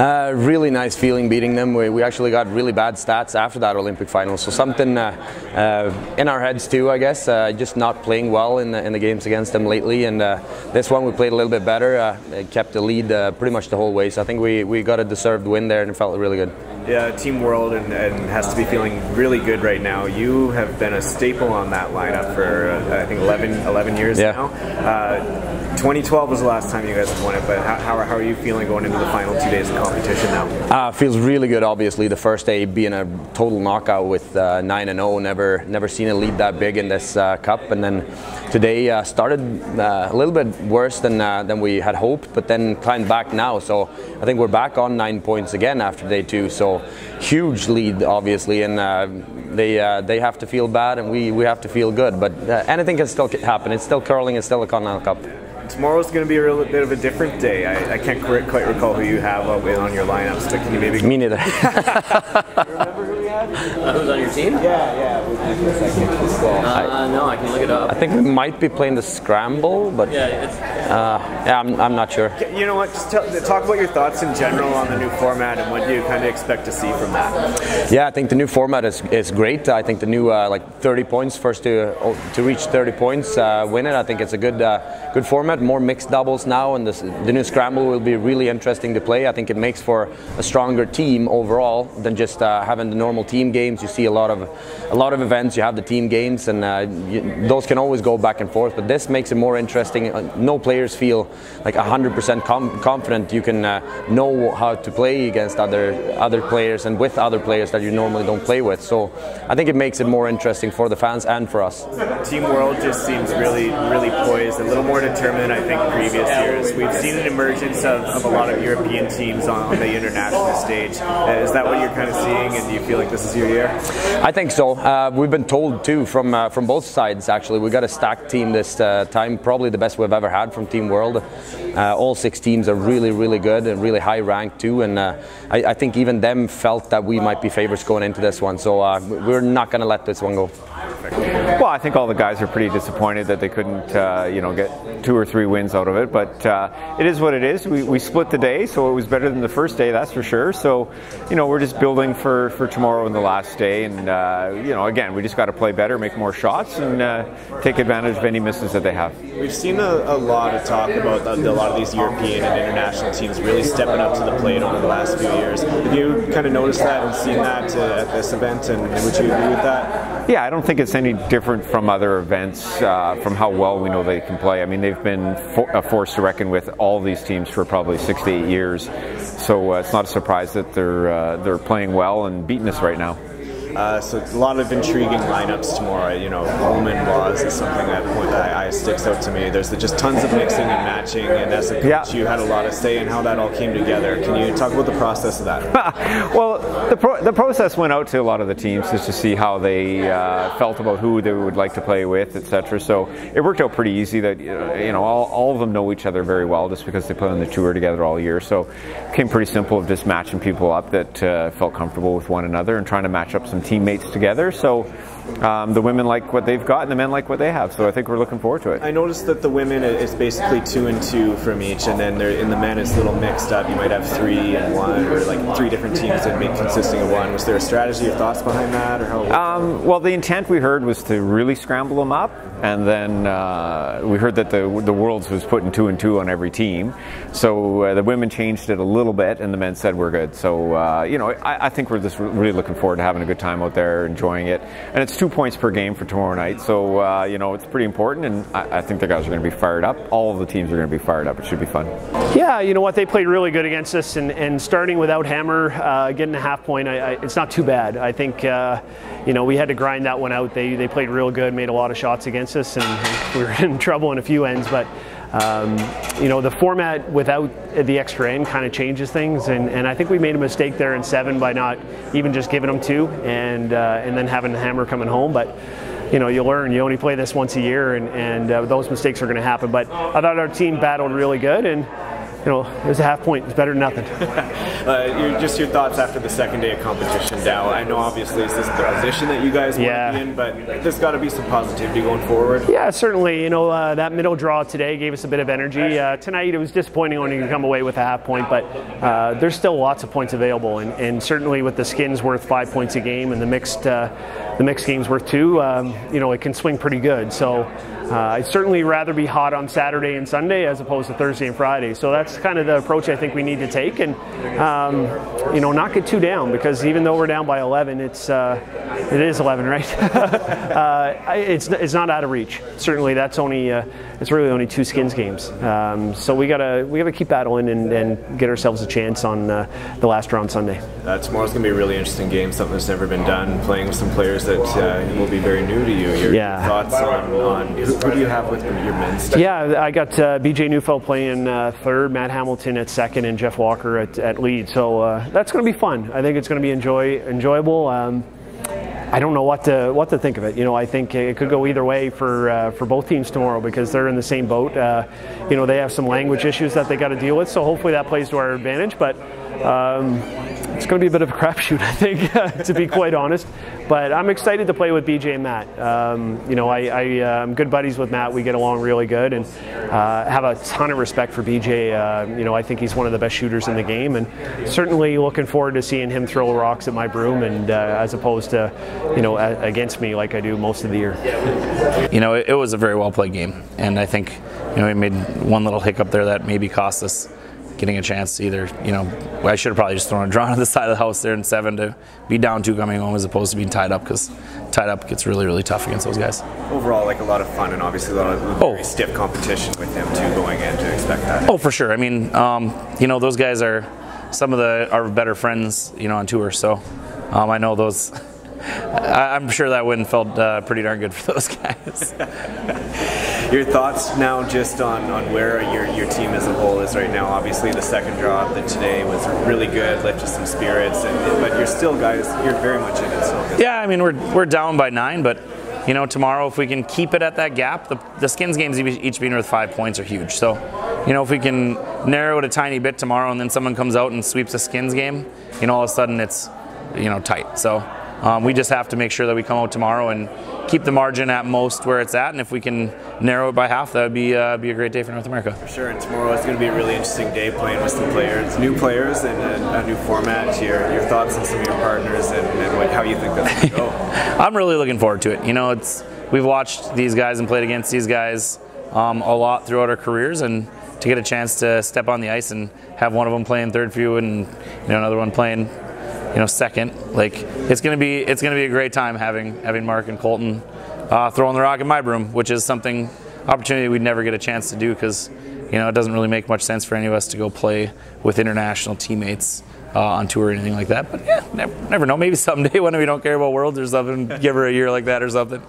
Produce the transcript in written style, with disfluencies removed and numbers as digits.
Really nice feeling beating them. We actually got really bad stats after that Olympic final, so something in our heads too, I guess. Just not playing well in the games against them lately, and this one we played a little bit better. Kept the lead pretty much the whole way, so I think we got a deserved win there, and it felt really good. Yeah, Team World and has to be feeling really good right now. You have been a staple on that lineup for I think 11 years now. 2012 was the last time you guys have won it, but how are you feeling going into the final 2 days of competition now? Feels really good, obviously. The first day being a total knockout with 9-0, never seen a lead that big in this cup, and then today started a little bit worse than we had hoped, but then climbed back now. So I think we're back on 9 points again after day 2. So huge lead, obviously, and they have to feel bad, and we have to feel good. But anything can still happen. It's still curling. It's still a Continental Cup. Tomorrow's going to be a little bit of a different day. I can't quite recall who you have on your lineups, but can you maybe... Me neither. Remember who we had? Who's on your team? Yeah. No, I can look it up. I think we might be playing the scramble, but I'm not sure. You know what? Just talk about your thoughts in general on the new format and what you kind of expect to see from that. Yeah, I think the new format is great. I think the new like 30 points, first to reach 30 points, win it. I think it's a good format. More mixed doubles now, and the new scramble will be really interesting to play. I think it makes for a stronger team overall than just having the normal team games. You see a lot of events. You have the team games, and those can always go back and forth. But this makes it more interesting. No players feel like 100% confident. You can know how to play against other players and with other players that you normally don't play with. So I think it makes it more interesting for the fans and for us. Team World just seems really poised, a little more determined, I think, previous years. We've seen an emergence of a lot of European teams on the international stage. Is that what you're kind of seeing, and do you feel like this is your year? I think so. We've been told too from both sides, actually. We got a stacked team this time, probably the best we've ever had from Team World. All 6 teams are really good and really high ranked too, and I think even them felt that we might be favorites going into this one, so we're not going to let this one go. Well, I think all the guys are pretty disappointed that they couldn't get 2 or 3 wins out of it, but it is what it is. We split the day, so it was better than the first day, that's for sure. So we're just building for tomorrow and the last day, and again, we just got to play better, make more shots, and take advantage of any misses that they have. We've seen a lot of talk about a lot of these European and international teams really stepping up to the plate over the last few years. Have you kind of noticed that and seen that at this event, and would you agree with that? Yeah, I don't think it's any different from other events, from how well we know they can play. I mean, they've been a force to reckon with, all these teams, for probably 6 to 8 years. So it's not a surprise that they're playing well and beating us right now. So a lot of intriguing lineups tomorrow. Women laws is something that sticks out to me. There's just tons of mixing and matching, and as a coach, you had a lot of say in how that all came together. Can you talk about the process of that? Well, the process went out to a lot of the teams just to see how they felt about who they would like to play with, etc. So it worked out pretty easy. That all of them know each other very well, just because they play on the tour together all year. So it became pretty simple of just matching people up that felt comfortable with one another and trying to match up some teammates together. So the women like what they've got and the men like what they have, so I think we're looking forward to it. I noticed that the women is basically 2 and 2 from each, and then in the men it's a little mixed up. You might have 3 and 1, or like 3 different teams that make consisting of one. Was there a strategy or thoughts behind that, or how? Well, the intent we heard was to really scramble them up, and then we heard that the Worlds was putting 2 and 2 on every team, so the women changed it a little bit, and the men said we're good. So I think we're just really looking forward to having a good time out there, enjoying it, and it's 2 points per game for tomorrow night, so it's pretty important, and I think the guys are going to be fired up. All of the teams are going to be fired up. It should be fun. Yeah, you know what, they played really good against us, and starting without Hammer, getting a half point, it's not too bad. I think we had to grind that one out. They played real good, made a lot of shots against us, and we were in trouble in a few ends, but the format without the extra end kind of changes things, and I think we made a mistake there in 7 by not even just giving them 2 and then having the Hammer coming home. But you learn. You only play this once a year, and those mistakes are going to happen. But I thought our team battled really good, and you know, it was a half point. It's better than nothing. Just your thoughts after the second day of competition, Dow. I know obviously this isn't the position that you guys want to be in, but there's got to be some positivity going forward. Yeah, certainly. You know, that middle draw today gave us a bit of energy. Tonight it was disappointing when you come away with a half point, but there's still lots of points available, and certainly with the skins worth 5 points a game and the mixed game's worth 2, you know, it can swing pretty good. So I'd certainly rather be hot on Saturday and Sunday as opposed to Thursday and Friday. So that's kind of the approach I think we need to take, and you know, not get too down, because even though we're down by 11, it is 11, right? It's not out of reach. Certainly, that's only it's really only 2 skins games. So we gotta keep battling and get ourselves a chance on the last round Sunday. Tomorrow's gonna be a really interesting game. Something that's never been done. Playing with some players that will be very new to you. Your thoughts on who do you have with your men's team? Yeah, I got BJ Neufeld playing third, Matt Hamilton at second, and Jeff Walker at lead. So that's going to be fun. I think it's going to be enjoyable. I don't know what to think of it. You know, I think it could go either way for both teams tomorrow, because they're in the same boat. You know, they have some language issues that they got to deal with, so hopefully that plays to our advantage. But it's going to be a bit of a crapshoot, I think, to be quite honest. But I'm excited to play with BJ and Matt. You know, I'm good buddies with Matt. We get along really good, and have a ton of respect for BJ. You know, I think he's one of the best shooters in the game, and certainly looking forward to seeing him throw rocks at my broom, and as opposed to, you know, against me like I do most of the year. You know, it was a very well played game, and I think, you know, we made one little hiccup there that maybe cost us getting a chance to either, you know, I should have probably just thrown a draw on the side of the house there in 7 to be down 2 coming home as opposed to being tied up, because tied up gets really, really tough against those guys. Overall, like, a lot of fun, and obviously a lot of very stiff competition with them too going in, to expect that. Oh, for sure. I mean, you know, those guys are some of our better friends, you know, on tour. So I know those. I'm sure that win felt pretty darn good for those guys. Your thoughts now just on where your team as a whole is right now? Obviously the second draw that today was really good, lifted some spirits, but you're still, guys, you're very much in it. So yeah, I mean, we're down by 9, but you know, tomorrow if we can keep it at that gap, the skins games each being worth 5 points are huge. So, you know, if we can narrow it a tiny bit tomorrow, and then someone comes out and sweeps a skins game, you know, all of a sudden it's, you know, tight. So we just have to make sure that we come out tomorrow and keep the margin at most where it's at, and if we can narrow it by half, that would be a great day for North America. For sure, and tomorrow is going to be a really interesting day playing with some players, new players, and a new format. Your thoughts on some of your partners and how you think that's going to go? I'm really looking forward to it. You know, we've watched these guys and played against these guys a lot throughout our careers, and to get a chance to step on the ice and have one of them playing third for you, and you know, another one playing, you know, second, like, it's gonna be a great time having Mark and Colton throwing the rock at my broom, which is opportunity we'd never get a chance to do, because, you know, it doesn't really make much sense for any of us to go play with international teammates on tour or anything like that. But yeah, never know. Maybe someday when we don't care about Worlds or something, give her a year like that or something.